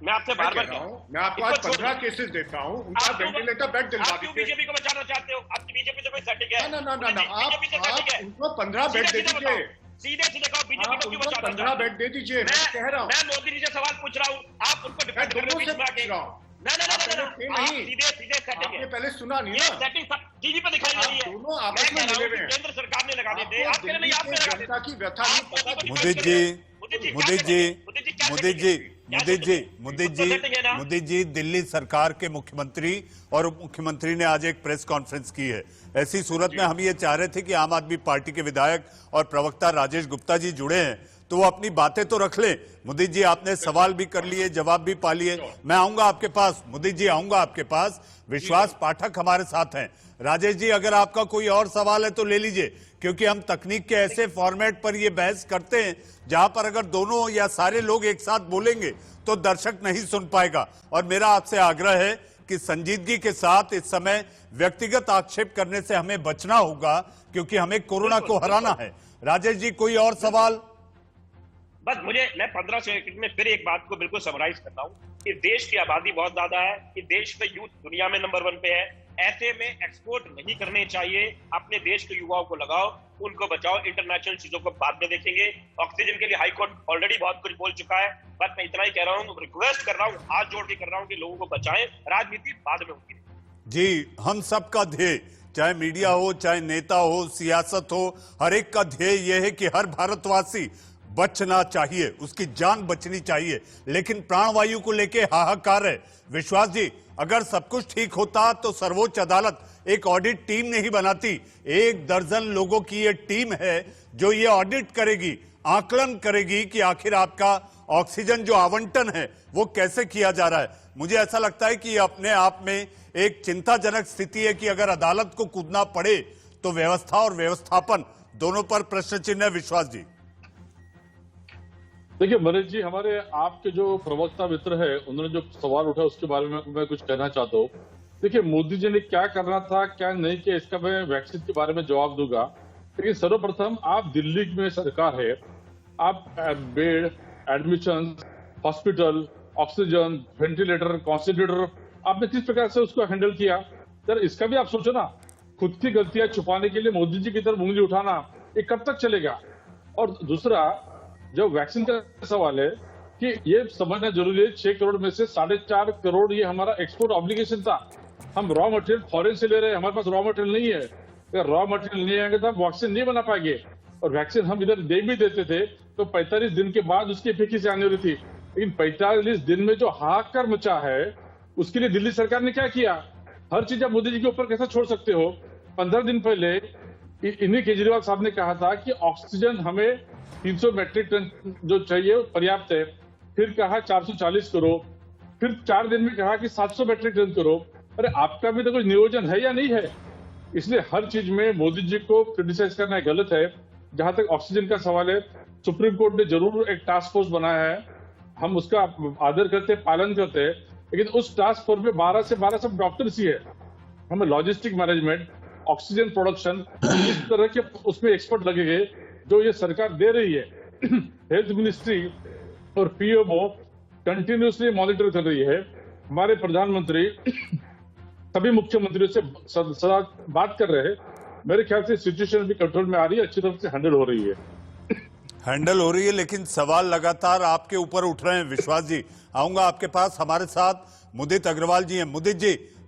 मैं आपसे मैं बार कह बार रहा कह रहा हूँ, हूँ, मैं आपको आज इसको छोड़ 15 दो। केसेस देता हूँ, उनका आप क्यों- वेंटिलेटर बेड दिलवा आप क्यों दीजिए। बीजेपी को बचाना चाहते हो? आपकी बीजेपी से कोई सेटिंग है? ना आप बीजेपी से उनको 15 बेड दे सीधे दीजिए। सीधे कहो, बीजेपी आप को क्यों उनको बचाना 15 चाहते हो? बेड दे दीजिए, मैं कह रहा हूँ। मैं मोदी जी से सवाल पूछ रहा हूँ, आप उनको मैं डिफेंड कर रहे हो दोनों बीच से में आके। पूछ रहा हूँ। ना आप पहले थे आप नहीं। सीधे सेटिंग आपने है। पहले सुना नहीं ये ना। सेटिंग सब टीवी पे दिखाई दे रही है। दोनों मैं आपस में कह रहा मिले हूँ हुए कि हैं। केंद्र सरकार ने लगा देते, आपको आप कह रहे नहीं, आपने लगा जनता देते। की व्यथा नहीं आप पता। मोदी मोदी जी, मोदी जी, क्या मोदी सेटिंग जी, है? क्या मोदी जी, सेटिंग है? मोदी खुद तो जी, सेटिंग है ना? मोदी जी, दिल्ली सरकार के मुख्यमंत्री और उप मुख्यमंत्री ने आज एक प्रेस कॉन्फ्रेंस की है। ऐसी सूरत में हम ये चाह रहे थे कि आम आदमी पार्टी के विधायक और प्रवक्ता राजेश गुप्ता जी जुड़े हैं, तो वो अपनी बातें तो रख लें। मोदी जी, आपने सवाल भी कर लिए, जवाब भी पा लिए। मैं आऊंगा आपके पास, मोदी जी आऊंगा आपके पास। विश्वास पाठक हमारे साथ हैं। राजेश जी, अगर आपका कोई और सवाल है तो ले लीजिए, क्योंकि हम तकनीक के ऐसे फॉर्मेट पर ये बहस करते हैं जहां पर अगर दोनों या सारे लोग एक साथ बोलेंगे तो दर्शक नहीं सुन पाएगा। और मेरा आपसे आग्रह है कि संजीदगी के साथ इस समय व्यक्तिगत आक्षेप करने से हमें बचना होगा, क्योंकि हमें कोरोना को हराना है। राजेश जी, कोई और सवाल? बस मैं 15 सेकंड में फिर एक बात को बिल्कुल समराइज करता हूँ कि देश की आबादी बहुत ज्यादा है, कि देश में यूथ दुनिया में नंबर 1 पे है। ऐसे में एक्सपोर्ट नहीं करने चाहिए। अपने देश के युवाओं को लगाओ, उनको बचाओ। इंटरनेशनल चीजों को बाद में देखेंगे। ऑक्सीजन के लिए हाई कोर्ट ऑलरेडी बहुत कुछ बोल चुका है। बस मैं इतना ही कह रहा हूँ, रिक्वेस्ट कर रहा हूँ, हाथ जोड़ के कर रहा हूँ कि लोगों को बचाएं। राजनीति बाद में होगी। जी, हम सबका ध्येय, चाहे मीडिया हो, चाहे नेता हो, सियासत हो, हर एक का ध्येय यह है कि हर भारतवासी बचना चाहिए, उसकी जान बचनी चाहिए। लेकिन प्राणवायु को लेके हाहाकार है। विश्वास जी, अगर सब कुछ ठीक होता तो सर्वोच्च अदालत एक ऑडिट टीम नहीं बनाती। 1 दर्जन लोगों की ये टीम है जो ये ऑडिट करेगी, आकलन करेगी कि आखिर आपका ऑक्सीजन जो आवंटन है वो कैसे किया जा रहा है। मुझे ऐसा लगता है कि ये अपने आप में एक चिंताजनक स्थिति है कि अगर अदालत को कूदना पड़े तो व्यवस्था और व्यवस्थापन दोनों पर प्रश्न चिन्ह है। विश्वास जी, देखिए मनीष जी, हमारे आपके जो प्रवक्ता मित्र है उन्होंने जो सवाल उठा उसके बारे में मैं कुछ कहना चाहता हूँ। देखिए मोदी जी ने क्या करना था, क्या नहीं किया, इसका मैं वैक्सीन के बारे में जवाब दूंगा। लेकिन सर्वप्रथम आप दिल्ली में सरकार है, आप bed, admission, hospital, oxygen, ventilator, concentrator, आपने किस प्रकार से उसको हैंडल किया? यार इसका भी आप सोचो ना। खुद की गलतियां छुपाने के लिए मोदी जी की तरफ उंगली उठाना, ये कब तक चलेगा? और दूसरा, जो वैक्सीन का सवाल है कि ये समझना जरूरी है, 6 करोड़ में से 4.5 करोड़ ये हमारा एक्सपोर्ट ऑब्लिगेशन था। हम रॉ मटेरियल फॉरेन से ले रहे हैं, हमारे पास रॉ मटेरियल नहीं है। अगर रॉ मटेरियल नहीं आएंगे तो हम वैक्सीन नहीं बना पाएंगे। और वैक्सीन हम इधर दे भी देते थे तो 45 दिन के बाद उसकी एफिकेसी आने वाली थी। लेकिन 45 दिन में जो हाहाकार मचा है उसके लिए दिल्ली सरकार ने क्या किया? हर चीज आप मोदी जी के ऊपर कैसे छोड़ सकते हो? 15 दिन पहले इन्हीं केजरीवाल साहब ने कहा था कि ऑक्सीजन हमें 300 मैट्रिक टन जो चाहिए पर्याप्त है। फिर कहा 440 करो, फिर 4 दिन में कहा कि 700 मैट्रिक टन करो। अरे आपका भी तो कुछ नियोजन है या नहीं है? इसलिए हर चीज में मोदी जी को क्रिटिसाइज करना गलत है। जहां तक ऑक्सीजन का सवाल है, सुप्रीम कोर्ट ने जरूर एक टास्क फोर्स बनाया है हम उसका आदर करते, पालन करते हैं, लेकिन उस टास्क फोर्स में 12 से 12 सब डॉक्टर्स ही है। हमें लॉजिस्टिक मैनेजमेंट, ऑक्सीजन प्रोडक्शन, इस तरह के उसमें एक्सपर्ट लगेंगे जो ये सरकार दे रही है। हेल्थ मिनिस्ट्री और पीएमओ कंटिन्यूसली मॉनिटर कर रही है। हमारे प्रधानमंत्री सभी मुख्यमंत्रियों से सदा बात कर रहे हैं। मेरे ख्याल से सिचुएशन भी कंट्रोल में आ रही है, अच्छी तरह से हैंडल हो रही है। हैंडल हो रही है, लेकिन सवाल लगातार आपके ऊपर उठ रहे हैं। विश्वास जी, आऊंगा आपके पास। हमारे साथ मुदित अग्रवाल जी हैं।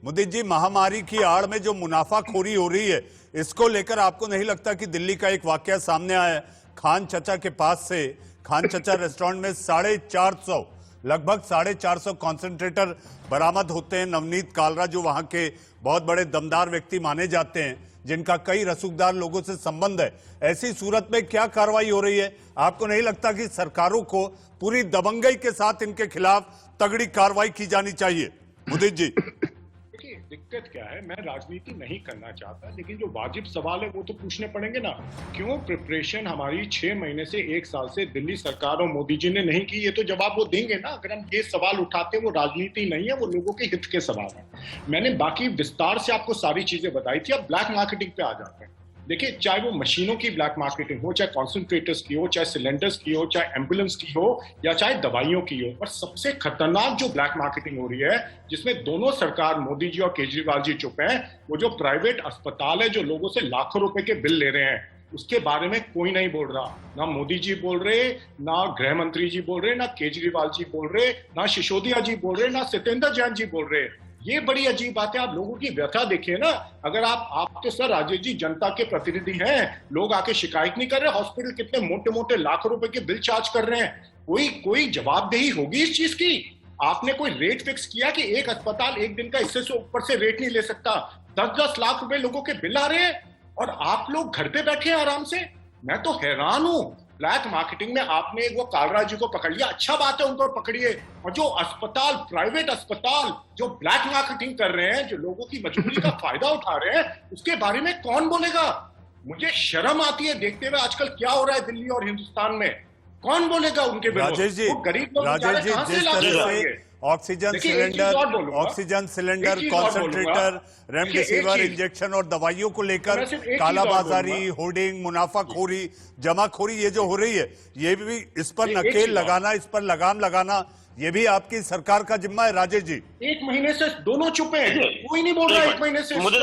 मुदित जी, महामारी की आड़ में जो मुनाफाखोरी हो रही है, इसको लेकर आपको नहीं लगता कि दिल्ली का एक वाकया सामने आया है? खान चचा के पास से, खान चचा रेस्टोरेंट में 450, लगभग 450 कॉन्सेंट्रेटर बरामद होते हैं। नवनीत कालरा जो वहां के बहुत बड़े दमदार व्यक्ति माने जाते हैं, जिनका कई रसूखदार लोगों से संबंध है, ऐसी सूरत में क्या कार्रवाई हो रही है? आपको नहीं लगता कि सरकारों को पूरी दबंगई के साथ इनके खिलाफ तगड़ी कार्रवाई की जानी चाहिए? मुदित जी, देखिए दिक्कत क्या है, मैं राजनीति नहीं करना चाहता, लेकिन जो वाजिब सवाल है वो तो पूछने पड़ेंगे ना। क्यों प्रिपरेशन हमारी 6 महीने से 1 साल से दिल्ली सरकार और मोदी जी ने नहीं की? ये तो जवाब वो देंगे ना। अगर हम ये सवाल उठाते हैं, वो राजनीति नहीं है, वो लोगों के हित के सवाल है। मैंने बाकी विस्तार से आपको सारी चीजें बताई थी। अब ब्लैक मार्केटिंग पे आ जाते हैं। देखिए, चाहे वो मशीनों की ब्लैक मार्केटिंग हो, चाहे कॉन्सेंट्रेटर्स की हो, चाहे सिलेंडर्स की हो, चाहे एम्बुलेंस की हो, या चाहे दवाइयों की हो, और सबसे खतरनाक जो ब्लैक मार्केटिंग हो रही है, जिसमें दोनों सरकार, मोदी जी और केजरीवाल जी चुप हैं, वो जो प्राइवेट अस्पताल है जो लोगों से लाखों रुपए के बिल ले रहे हैं, उसके बारे में कोई नहीं बोल रहा। ना मोदी जी बोल रहे, ना गृह मंत्री जी बोल रहे, ना केजरीवाल जी बोल रहे, ना सिसोदिया जी बोल रहे, ना सत्येंद्र जैन जी बोल रहे। ये बड़ी अजीब बात है। आप लोगों की व्यथा देखिए ना। अगर आप तो सर राजेश जी जनता के प्रतिनिधि हैं, लोग आके शिकायत नहीं कर रहे, हॉस्पिटल कितने मोटे मोटे लाखों रुपए के बिल चार्ज कर रहे हैं। कोई जवाबदेही होगी इस चीज की? आपने कोई रेट फिक्स किया कि एक अस्पताल एक दिन का इससे ऊपर से रेट नहीं ले सकता? 10-10 लाख रुपए लोगों के बिल आ रहे हैं और आप लोग घर पे बैठे हैं आराम से। मैं तो हैरान हूं। ब्लैक मार्केटिंग में आपने वो कालरा जी को पकड़ लिया, अच्छा बात है, उनको पकड़िए। और जो अस्पताल, प्राइवेट अस्पताल जो ब्लैक मार्केटिंग कर रहे हैं, जो लोगों की मजबूरी का फायदा उठा रहे हैं, उसके बारे में कौन बोलेगा? मुझे शर्म आती है देखते हुए आजकल क्या हो रहा है दिल्ली और हिंदुस्तान में। कौन बोलेगा उनके विरुद्ध? राजेश जी, गरीब लोग जिस तरह से oxygen cylinder, concentrator, remdesivir injection और दवाइयों को लेकर कालाबाजारी, होर्डिंग, मुनाफाखोरी, जमाखोरी ये जो हो रही है, ये भी इस पर नकेल लगाना, इस पर लगाम लगाना, ये भी आपकी सरकार का जिम्मा है। राजेश जी, 1 महीने से दोनों चुप हैं, कोई नहीं बोल रहा। 1 महीने से मुदित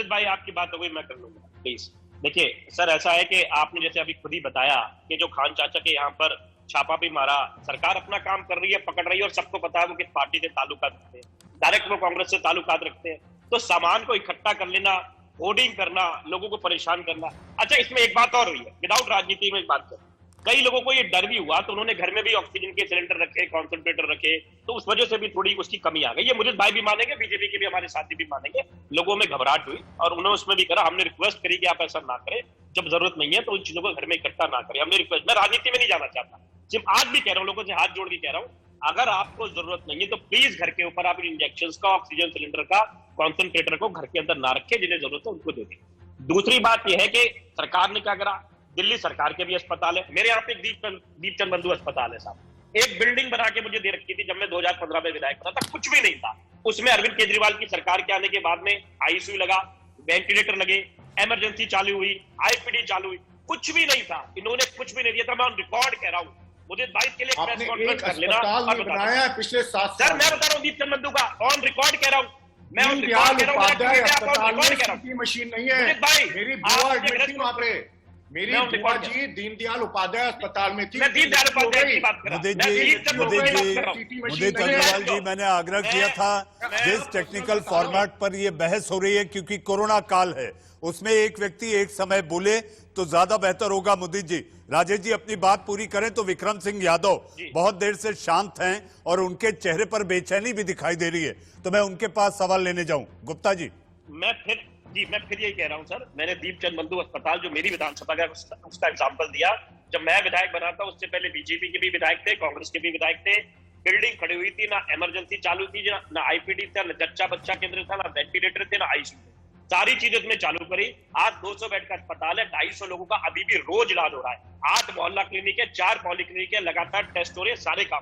भाई आपकी बात हो गई, मैं कर लूंगा प्लीज। देखिए सर, ऐसा है कि आपने जैसे अभी खुद ही बताया कि जो खान चाचा के यहाँ पर छापा भी मारा, सरकार अपना काम कर रही है, पकड़ रही है, और सबको पता है वो किस पार्टी से ताल्लुकात रखते हैं, डायरेक्ट वो कांग्रेस से ताल्लुकात रखते हैं। तो सामान को इकट्ठा कर लेना, होर्डिंग करना, लोगों को परेशान करना। अच्छा, इसमें एक बात और हुई है, विदाउट राजनीति में एक बात करें, कई लोगों को ये डर भी हुआ तो उन्होंने घर में भी ऑक्सीजन के सिलेंडर रखे, कॉन्सेंट्रेटर रखे, तो उस वजह से भी थोड़ी उसकी कमी आ गई। ये मुदित भाई भी मानेंगे, बीजेपी के भी हमारे साथी भी मानेंगे, लोगों में घबराहट हुई और उन्होंने उसमें भी करा। हमने रिक्वेस्ट करी कि आप ऐसा ना करें, जब जरूरत नहीं है तो उन चीजों को घर में इकट्ठा ना करें। हमने रिक्वेस्ट, मैं राजनीति में नहीं जाना चाहता, सिर्फ आज भी कह रहा हूं, लोगों से हाथ जोड़ के कह रहा हूं, अगर आपको जरूरत नहीं है तो प्लीज घर के ऊपर आप इंजेक्शन का, ऑक्सीजन सिलेंडर का, कॉन्सेंट्रेटर को घर के अंदर ना रखें, जिन्हें जरूरत है उनको दे दें। दूसरी बात यह है कि सरकार ने क्या करा, दिल्ली सरकार के भी अस्पताल है, मेरे यहाँ पे दीपचंद बंधु अस्पताल है साहब, एक बिल्डिंग बना के मुझे दे रखी थी जब मैं 2015 में विधायक बना था, कुछ भी नहीं था उसमें। अरविंद केजरीवाल की सरकार के आने के बाद में आईसीयू लगा, वेंटिलेटर लगे, इमरजेंसी चालू हुई, आईपीडी चालू हुई, कुछ भी नहीं था। इन्होंने कुछ भी नहीं दिया था। मैं ऑन रिकॉर्ड कह रहा हूँ, मुझे 22 के लिए प्रेस कॉन्फ्रेंस कर लेना बनाया है पिछले 7 साल। सर मैं बता रहा हूँ दीपचंद बंधु का, ऑन रिकॉर्ड कह रहा हूँ, मैं ऑन दीनदयाल रिकॉर्ड कह रहा उपाध्याय अस्पताल में हूँ, सीटी मशीन नहीं है। मेरी बुआ एडमिट थी वहां पे, मेरी बुआ जी दीनदयाल उपाध्याय अस्पताल में थी। मैं दीनदयाल उपाध्याय की बात कर रहा हूं। मुदित अग्रवाल जी, मैंने आग्रह किया था जिस टेक्निकल फॉर्मेट पर ये बहस हो रही है, क्योंकि कोरोना काल है, उसमें एक व्यक्ति एक समय बोले तो ज्यादा बेहतर होगा। मुदित जी, राजेश जी अपनी बात पूरी करें तो विक्रम सिंह यादव बहुत देर से शांत हैं और उनके चेहरे पर बेचैनी भी दिखाई दे रही है, तो मैं उनके पास सवाल लेने जाऊं। गुप्ता जी, मैं फिर यही कह रहा हूं सर, मैंने दीपचंद बंधु अस्पताल जो मेरी विधानसभा का उसका एग्जांपल दिया। जब मैं विधायक बना था उससे पहले बीजेपी के भी विधायक थे, कांग्रेस के भी विधायक थे, बिल्डिंग खड़ी हुई थी, ना इमरजेंसी चालू थी, ना आईपीडी था, ना जच्चा बच्चा केंद्र था, ना वेंटिलेटर थे, ना आईसीयू थे, सारी चीजें उसमें चालू करी। आज 200 बेड का अस्पताल है, 250 लोगों का अभी भी रोज इलाज हो रहा है, 8 मोहल्ला क्लिनिक है, 4 पॉलीक्लिनिक है, लगातार टेस्ट हो रहे हैं, सारे काम।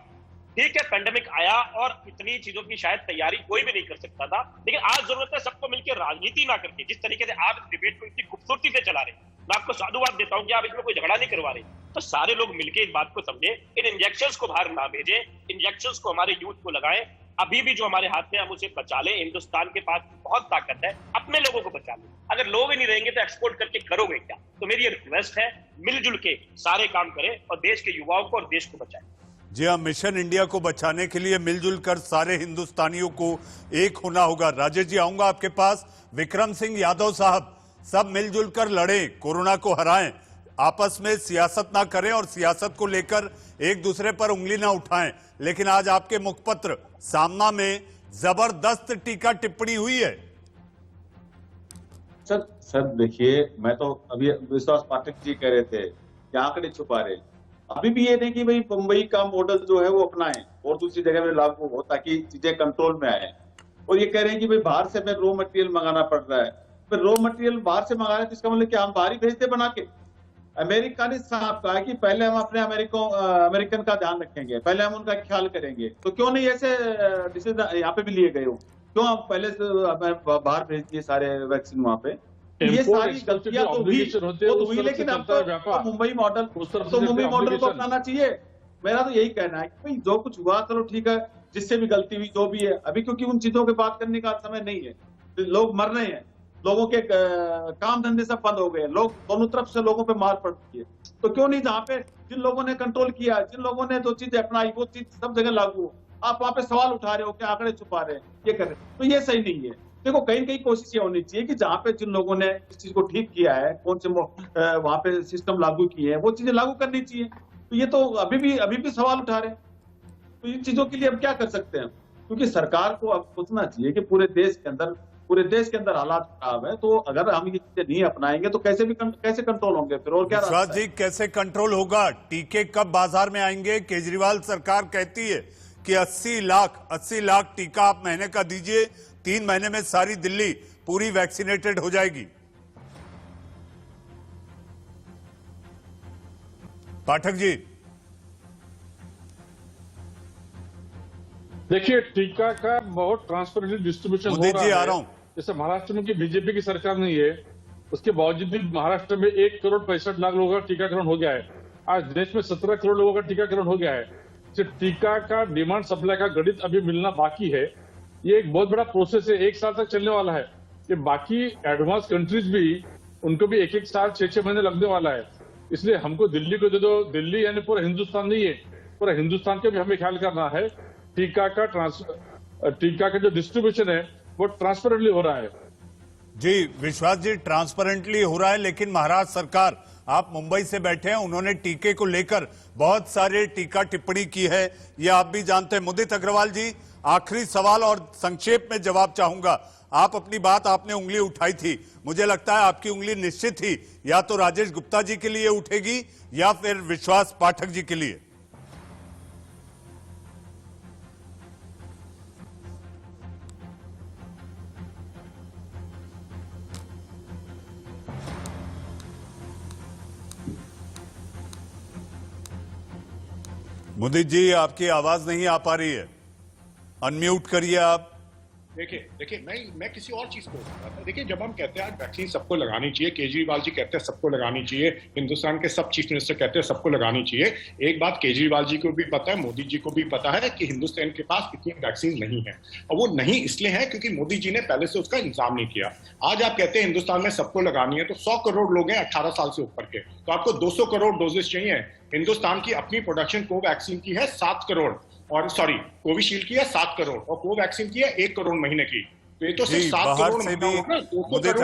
ठीक है, पेंडेमिक आया और इतनी चीजों की शायद तैयारी कोई भी नहीं कर सकता था, लेकिन आज जरूरत है सबको मिलकर राजनीति ना करके, जिस तरीके से आप इस डिबेट को इतनी खूबसूरती से चला रहे हैं, मैं आपको साधुवाद देता हूं कि आप इसमें कोई झगड़ा नहीं करवा रहे, तो सारे लोग मिलकर इस बात को समझे, इन इंजेक्शंस को बाहर ना भेजें, इंजेक्शंस को हमारे यूथ को लगाएं, अभी भी जो हमारे हाथ में हम उसे बचा लें। हिंदुस्तान के पास बहुत ताकत है, अपने लोगों को बचा लें। अगर लोग ही नहीं रहेंगे तो एक्सपोर्ट करके करोगे क्या? तो मेरी ये रिक्वेस्ट है, मिलजुल के सारे काम करें और देश के युवाओं को और देश को बचाएं। जी हाँ, मिशन इंडिया को बचाने के लिए मिलजुल कर सारे हिंदुस्तानियों को एक होना होगा। राजेश जी, आऊंगा आपके पास। विक्रम सिंह यादव साहब, सब मिलजुल कर लड़ें, कोरोना को हराएं, आपस में सियासत ना करें और सियासत को लेकर एक दूसरे पर उंगली ना उठाएं। लेकिन आज आपके मुखपत्र सामना में जबरदस्त टीका टिप्पणी हुई है। सर देखिए, मैं तो अभी विश्वास पाठक जी कह रहे थे कि आंकड़े छुपा रहे, अभी भी ये नहीं कि भाई मुंबई का मॉडल जो है वो अपनाएं और दूसरी जगह में लागू हो ताकि चीजें कंट्रोल में आए। और ये कह रहे हैं कि भाई बाहर से हमें रॉ मटेरियल मंगाना पड़ रहा है, फिर रॉ मटेरियल बाहर से मंगा रहे हैं तो इसका मतलब क्या हम बाहर ही भेजते बना के? अमेरिका ने साफ कहा है कि पहले हम अपने अमेरिकन का ध्यान रखेंगे, पहले हम उनका ख्याल करेंगे। तो क्यों नहीं ऐसे डिसीजन यहाँ पे भी लिए गए हो? क्यों हम पहले से बाहर भेज दिए सारे वैक्सीन वहां पे? ये सारी गलतियां तो हुई, लेकिन अब तो मुंबई मॉडल को अपनाना चाहिए। मेरा तो यही कहना है कि भाई जो कुछ हुआ चलो ठीक है, जिससे भी गलती हुई जो भी है, अभी क्योंकि उन चीजों की बात करने का समय नहीं है। लोग मर रहे हैं, लोगों के काम धंधे सब बंद हो गए, लोग दोनों तरफ से लोगों पे मार पड़ रही है। तो क्यों नहीं, जहाँ पे जिन लोगों ने कंट्रोल किया, जिन लोगों ने जो चीज अपनाई, वो चीज सब जगह लागू हो। आप वहां पे सवाल उठा रहे हो कि आंकड़े छुपा रहे हैं, ये कर रहे हैं, तो ये सही नहीं है। देखो, कहीं कहीं कोशिश ये होनी चाहिए कि जहाँ पे जिन लोगों ने इस चीज को ठीक किया है, कौन से वहां पे सिस्टम लागू किए हैं, वो चीजें लागू करनी चाहिए। तो ये तो अभी भी सवाल उठा रहे हैं। तो इन चीजों के लिए अब क्या कर सकते हैं? क्योंकि सरकार को अब सोचना चाहिए कि पूरे देश के अंदर हालात खराब है, तो अगर हम ये चीजें नहीं अपनाएंगे तो कैसे कंट्रोल होंगे फिर? और क्या विश्वास जी, कैसे कंट्रोल होगा? टीके कब बाजार में आएंगे? केजरीवाल सरकार कहती है कि 80 लाख टीका आप महीने का दीजिए, 3 महीने में सारी दिल्ली पूरी वैक्सीनेटेड हो जाएगी। पाठक जी, देखिए, टीका का बहुत ट्रांसपेरेंटली डिस्ट्रीब्यूशन हो रहा है। आ रहा हूं। जैसे महाराष्ट्र में की बीजेपी की सरकार नहीं है, उसके बावजूद भी महाराष्ट्र में 1,65,00,000 लोगों का टीकाकरण हो गया है। आज देश में 17 करोड़ लोगों का टीकाकरण हो गया है। सिर्फ टीका का डिमांड सप्लाई का गणित अभी मिलना बाकी है। ये एक बहुत बड़ा प्रोसेस है, 1 साल तक चलने वाला है। कि बाकी एडवांस कंट्रीज भी, उनको भी 1-1 साल 6-6 महीने लगने वाला है। इसलिए हमको दिल्ली को दे दो, दिल्ली यानी पूरा हिंदुस्तान नहीं है, पूरा हिंदुस्तान का भी हमें ख्याल करना है। टीका का जो डिस्ट्रीब्यूशन है वो ट्रांसपेरेंटली हो रहा है। जी विश्वास जी, ट्रांसपेरेंटली हो रहा है, लेकिन महाराष्ट्र सरकार, आप मुंबई से बैठे हैं, उन्होंने टीके को लेकर बहुत सारे टीका टिप्पणी की है, ये आप भी जानते हैं। मुदित अग्रवाल जी, आखिरी सवाल और संक्षेप में जवाब चाहूंगा। आप अपनी बात, आपने उंगली उठाई थी, मुझे लगता है आपकी उंगली निश्चित ही या तो राजेश गुप्ता जी के लिए उठेगी या फिर विश्वास पाठक जी के लिए। मुदित जी, आपकी आवाज नहीं आ पा रही है, अनम्यूट करिए आप। देखिए मैं किसी और चीज को रहा था। देखिए, जब हम कहते हैं आज वैक्सीन सबको लगानी चाहिए, केजरीवाल जी कहते हैं सबको लगानी चाहिए, हिंदुस्तान के सब चीफ मिनिस्टर कहते हैं सबको लगानी चाहिए। एक बात केजरीवाल जी को भी पता है, मोदी जी को भी पता है कि हिंदुस्तान के पास इतनी वैक्सीन नहीं है, और वो नहीं इसलिए है क्योंकि मोदी जी ने पहले से उसका इंतजाम नहीं किया। आज आप कहते हैं हिंदुस्तान में सबको लगानी है, तो 100 करोड़ लोग हैं 18 साल से ऊपर के, तो आपको 200 करोड़ डोजेस चाहिए। हिंदुस्तान की अपनी प्रोडक्शन कोवैक्सीन की है 7 करोड़, और सॉरी कोविशील्ड की है 7 करोड़, और कोवैक्सीन की है 1 करोड़ महीने की। तो ये तो सिर्फ 7 करोड़ से भी मुदित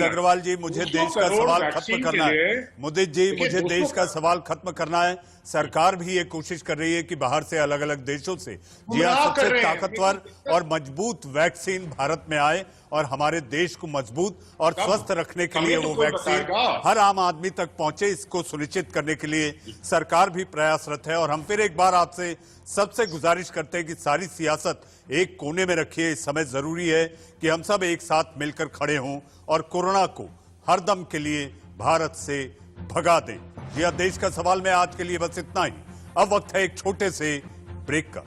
अग्रवाल जी, मुझे देश का सवाल खत्म करना है। मुदित जी, मुझे देश का सवाल खत्म करना है। सरकार भी ये कोशिश कर रही है कि बाहर से अलग अलग देशों से जी हाँ सबसे ताकतवर और मजबूत वैक्सीन भारत में आए और हमारे देश को मजबूत और स्वस्थ रखने के लिए वो वैक्सीन हर आम आदमी तक पहुंचे, इसको सुनिश्चित करने के लिए सरकार भी प्रयासरत है। और हम फिर एक बार आपसे सबसे गुजारिश करते हैं कि सारी सियासत एक कोने में रखिए। इस समय जरूरी है कि हम सब एक साथ मिलकर खड़े हों और कोरोना को हरदम के लिए भारत से भगा दें। जी हाँ, देश का सवाल में आज के लिए बस इतना ही। अब वक्त है एक छोटे से ब्रेक का